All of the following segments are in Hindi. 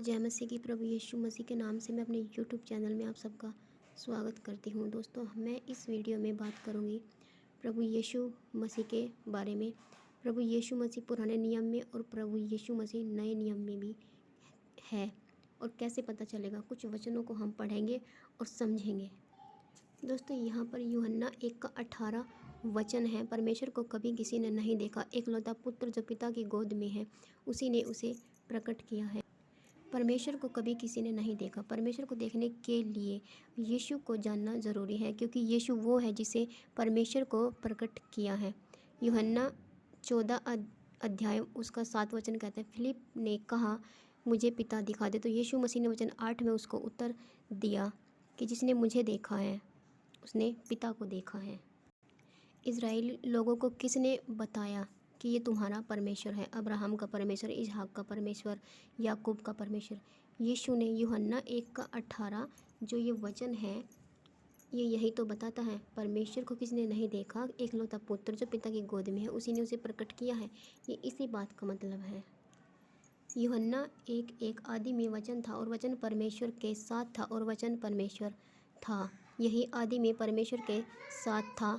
दोस्तों जय मसीह की। प्रभु यीशु मसीह के नाम से मैं अपने यूट्यूब चैनल में आप सबका स्वागत करती हूँ। दोस्तों मैं इस वीडियो में बात करूँगी प्रभु यीशु मसीह के बारे में। प्रभु यीशु मसीह पुराने नियम में और प्रभु यीशु मसीह नए नियम में भी है, और कैसे पता चलेगा, कुछ वचनों को हम पढ़ेंगे और समझेंगे। दोस्तों यहाँ पर यूहन्ना 1:18 वचन है। परमेश्वर को कभी किसी ने नहीं देखा, एकलौता पुत्र जो पिता की गोद में है उसी ने उसे प्रकट किया है। परमेश्वर को कभी किसी ने नहीं देखा। परमेश्वर को देखने के लिए यीशु को जानना ज़रूरी है, क्योंकि यीशु वो है जिसे परमेश्वर को प्रकट किया है। यूहन्ना 14 अध्याय उसका 7 वचन कहता है, फिलिप ने कहा मुझे पिता दिखा दे, तो यीशु मसीह ने वचन 8 में उसको उत्तर दिया कि जिसने मुझे देखा है उसने पिता को देखा है। इज़राइली लोगों को किसने बताया कि ये तुम्हारा परमेश्वर है? अब्राहम का परमेश्वर, इसहाक का परमेश्वर, याकूब का परमेश्वर। यीशु ने यूहन्ना 1:18 जो ये वचन है ये यही तो बताता है। परमेश्वर को किसने नहीं देखा, एकलौता पुत्र जो पिता की गोद में है उसी ने उसे प्रकट किया है। ये इसी बात का मतलब है। यूहन्ना 1:1 आदि में वचन था और वचन परमेश्वर के साथ था और वचन परमेश्वर था। यही आदि में परमेश्वर के साथ था।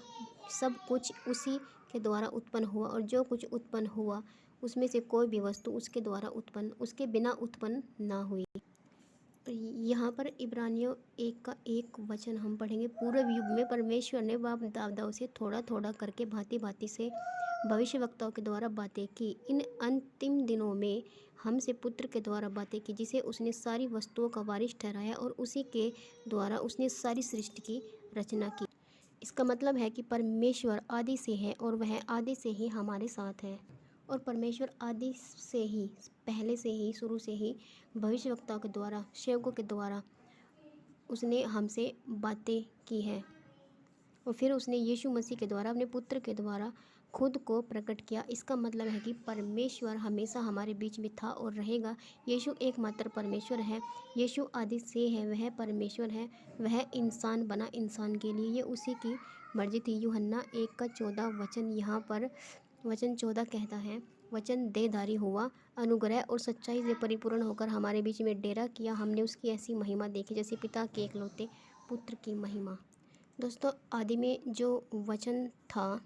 सब कुछ उसी के द्वारा उत्पन्न हुआ, और जो कुछ उत्पन्न हुआ उसमें से कोई भी वस्तु उसके बिना उत्पन्न ना हुई। यहाँ पर इब्रानियों 1:1 वचन हम पढ़ेंगे। पूर्व युग में परमेश्वर ने बाप दादाओं से थोड़ा थोड़ा करके भांति भांति से भविष्यवक्ताओं के द्वारा बातें की। इन अंतिम दिनों में हमसे पुत्र के द्वारा बातें की, जिसे उसने सारी वस्तुओं का वारिस ठहराया और उसी के द्वारा उसने सारी सृष्टि की रचना की। इसका मतलब है कि परमेश्वर आदि से है और वह आदि से ही हमारे साथ है। और परमेश्वर आदि से ही, पहले से ही, शुरू से ही भविष्यवक्ताओं के द्वारा, सेवकों के द्वारा उसने हमसे बातें की है, और फिर उसने यीशु मसीह के द्वारा, अपने पुत्र के द्वारा खुद को प्रकट किया। इसका मतलब है कि परमेश्वर हमेशा हमारे बीच में था और रहेगा। यीशु एकमात्र परमेश्वर है। यीशु आदि से है, वह परमेश्वर है। वह इंसान बना इंसान के लिए, ये उसी की मर्जी थी। यूहन्ना 1:14 वचन, यहाँ पर वचन 14 कहता है, वचन देहधारी हुआ, अनुग्रह और सच्चाई से परिपूर्ण होकर हमारे बीच में डेरा किया। हमने उसकी ऐसी महिमा देखी जैसे पिता के एकलौते पुत्र की महिमा। दोस्तों आदि में जो वचन था,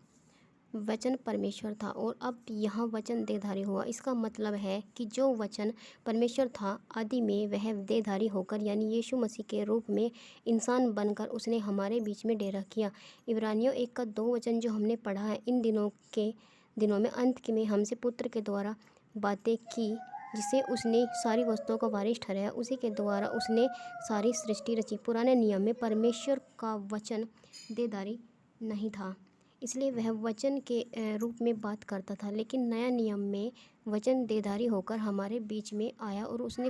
वचन परमेश्वर था, और अब यहाँ वचन देहधारी हुआ। इसका मतलब है कि जो वचन परमेश्वर था आदि में, वह देहधारी होकर यानी यीशु मसीह के रूप में इंसान बनकर उसने हमारे बीच में डेरा किया। इब्रानियों 1:2 वचन जो हमने पढ़ा है, इन दिनों में अंत में हमसे पुत्र के द्वारा बातें की, जिसे उसने सारी वस्तुओं का वारिस ठहराया, उसी के द्वारा उसने सारी सृष्टि रची। पुराने नियम में परमेश्वर का वचन देहधारी नहीं था, इसलिए वह वचन के रूप में बात करता था। लेकिन नया नियम में वचन देहधारी होकर हमारे बीच में आया और उसने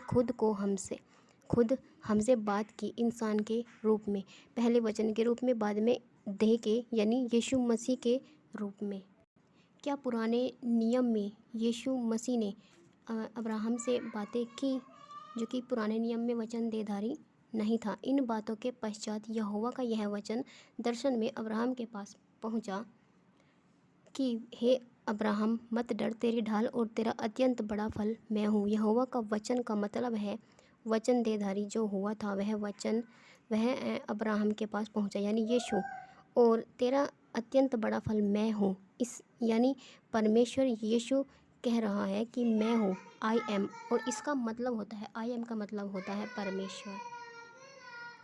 खुद हमसे बात की इंसान के रूप में, पहले वचन के रूप में, बाद में देह के यानी यीशु मसीह के रूप में। क्या पुराने नियम में यीशु मसीह ने अब्राहम से बातें की, जो कि पुराने नियम में वचन देहधारी नहीं था? इन बातों के पश्चात यहोवा का यह वचन दर्शन में अब्राहम के पास पहुंचा कि हे अब्राहम, मत डर, तेरी ढाल और तेरा अत्यंत बड़ा फल मैं हूँ। यहोवा का वचन का मतलब है वचन देहधारी जो हुआ था, वह अब्राहम के पास पहुंचा यानी यीशु, और तेरा अत्यंत बड़ा फल मैं हूँ। इस यानी परमेश्वर यीशु कह रहा है कि मैं हूँ, आई एम, और इसका मतलब होता है, आई एम का मतलब होता है परमेश्वर।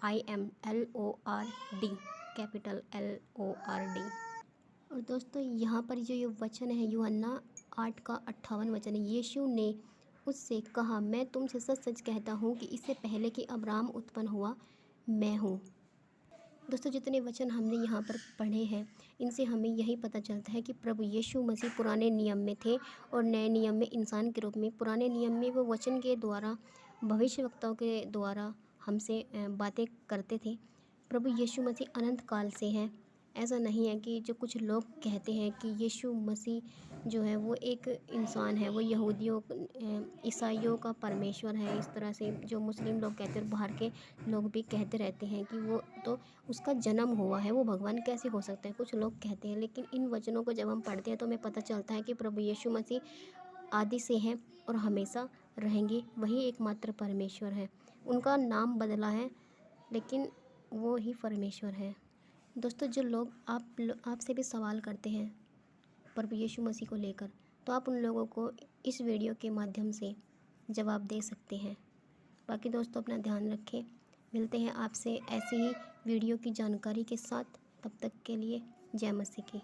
I am, LORD, capital LORD। और दोस्तों यहाँ पर जो ये वचन है यूहन्ना 8:58 वचन है, यीशु ने उससे कहा, मैं तुमसे सच सच कहता हूँ कि इससे पहले कि अब्राहम उत्पन्न हुआ, मैं हूँ। दोस्तों जितने वचन हमने यहाँ पर पढ़े हैं, इनसे हमें यही पता चलता है कि प्रभु यीशु मसीह पुराने नियम में थे और नए नियम में इंसान के रूप में। पुराने नियम में वो वचन के द्वारा, भविष्यवक्ताओं के द्वारा हमसे बातें करते थे। प्रभु यीशु मसीह अनंत काल से हैं। ऐसा नहीं है कि जो कुछ लोग कहते हैं कि यीशु मसीह जो है वो एक इंसान है, वो यहूदियों, ईसाइयों का परमेश्वर है। इस तरह से जो मुस्लिम लोग कहते हैं, बाहर के लोग भी कहते रहते हैं कि वो तो उसका जन्म हुआ है, वो भगवान कैसे हो सकता है, कुछ लोग कहते हैं। लेकिन इन वचनों को जब हम पढ़ते हैं तो हमें पता चलता है कि प्रभु यीशु मसीह आदि से हैं और हमेशा रहेंगे वही एकमात्र परमेश्वर है। उनका नाम बदला है लेकिन वो ही परमेश्वर है। दोस्तों, जो लोग आपसे भी सवाल करते हैं प्रभु यीशु मसीह को लेकर, तो आप उन लोगों को इस वीडियो के माध्यम से जवाब दे सकते हैं। बाकी दोस्तों, अपना ध्यान रखें। मिलते हैं आपसे ऐसी ही वीडियो की जानकारी के साथ। तब तक के लिए जय मसीह की।